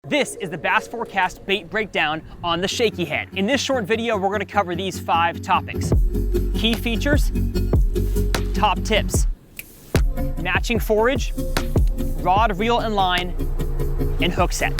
This is the BassForecast bait breakdown on the Shaky head. In this short video, we're going to cover these 5 topics: key features, top tips, matching forage, rod, reel, and line, and hook set.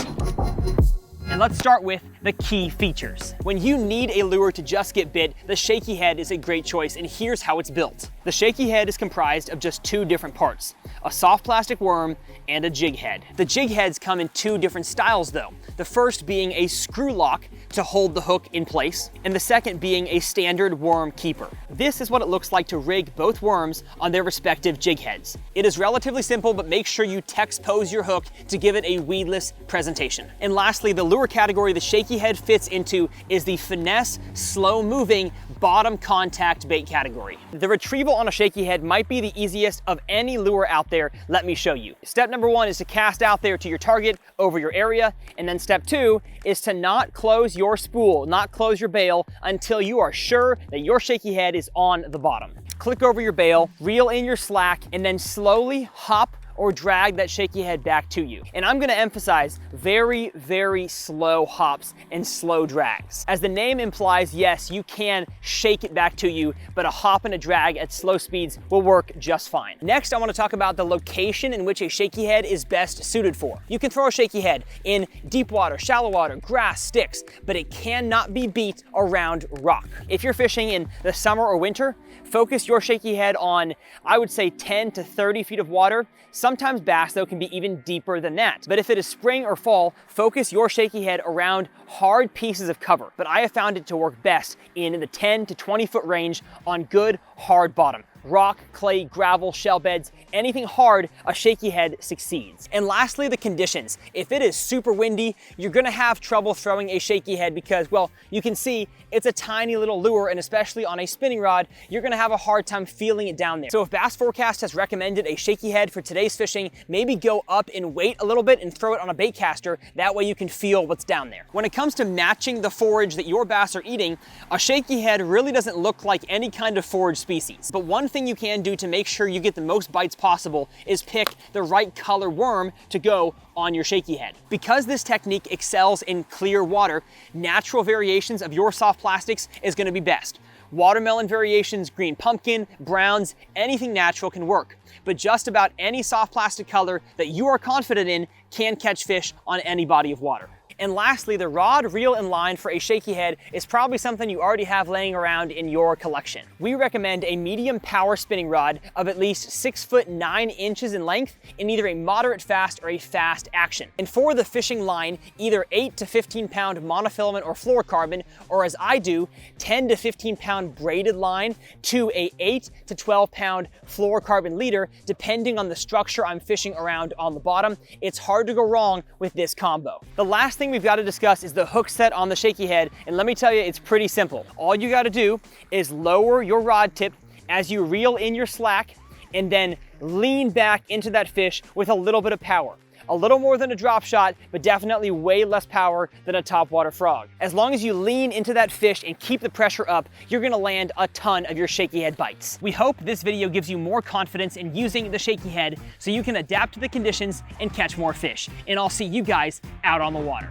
And let's start with the key features. When you need a lure to just get bit, the Shaky head is a great choice, and here's how it's built. The Shaky head is comprised of just 2 different parts: a soft plastic worm and a jig head. The jig heads come in 2 different styles though. The first being a screw lock to hold the hook in place, and the second being a standard worm keeper. This is what it looks like to rig both worms on their respective jig heads. It is relatively simple, but make sure you text pose your hook to give it a weedless presentation. And lastly, the lure category the Shaky head fits into is the Finesse slow moving bottom contact bait category. The retrieval on a Shaky head might be the easiest of any lure out there. Let me show you. Step number 1 is to cast out there to your target over your area, and then step 2 is to not close your spool, not close your bail until you are sure that your Shaky head is on the bottom. Click over your bail, reel in your slack, and then slowly hop or drag that Shaky head back to you. And I'm gonna emphasize very, very slow hops and slow drags. As the name implies, yes, you can shake it back to you, but a hop and a drag at slow speeds will work just fine. Next, I wanna talk about the location in which a Shaky head is best suited for. You can throw a Shaky head in deep water, shallow water, grass, sticks, but it cannot be beat around rock. If you're fishing in the summer or winter, focus your Shaky head on, I would say, 10 to 30 feet of water. Sometimes bass, though, can be even deeper than that. But if it is spring or fall, focus your Shaky head around hard pieces of cover. But I have found it to work best in the 10 to 20 foot range on good, hard bottom. Rock, clay, gravel, shell beds, anything hard, a Shaky head succeeds. And lastly, the conditions. If it is super windy, you're gonna have trouble throwing a Shaky head because, well, you can see it's a tiny little lure, and especially on a spinning rod, you're gonna have a hard time feeling it down there. So if BassForecast has recommended a Shaky head for today's fishing, maybe go up in weight a little bit and throw it on a bait caster. That way you can feel what's down there. When it comes to matching the forage that your bass are eating, a Shaky head really doesn't look like any kind of forage species. But one thing you can do to make sure you get the most bites possible is pick the right color worm to go on your Shaky head. Because this technique excels in clear water, natural variations of your soft plastics is going to be best. Watermelon variations, green pumpkin, browns, anything natural can work. But just about any soft plastic color that you are confident in can catch fish on any body of water. And lastly, the rod, reel, and line for a Shaky head is probably something you already have laying around in your collection. We recommend a medium power spinning rod of at least 6 foot 9 inches in length in either a moderate fast or a fast action. And for the fishing line, either 8 to 15 pound monofilament or fluorocarbon, or as I do, 10 to 15 pound braided line to a 8 to 12 pound fluorocarbon leader, depending on the structure I'm fishing around on the bottom. It's hard to go wrong with this combo. The last thing we've got to discuss is the hook set on the Shaky head, and let me tell you, it's pretty simple. All you got to do is lower your rod tip as you reel in your slack, and then lean back into that fish with a little bit of power. A little more than a drop shot, but definitely way less power than a topwater frog. As long as you lean into that fish and keep the pressure up, you're gonna land a ton of your Shaky head bites. We hope this video gives you more confidence in using the Shaky head so you can adapt to the conditions and catch more fish. And I'll see you guys out on the water.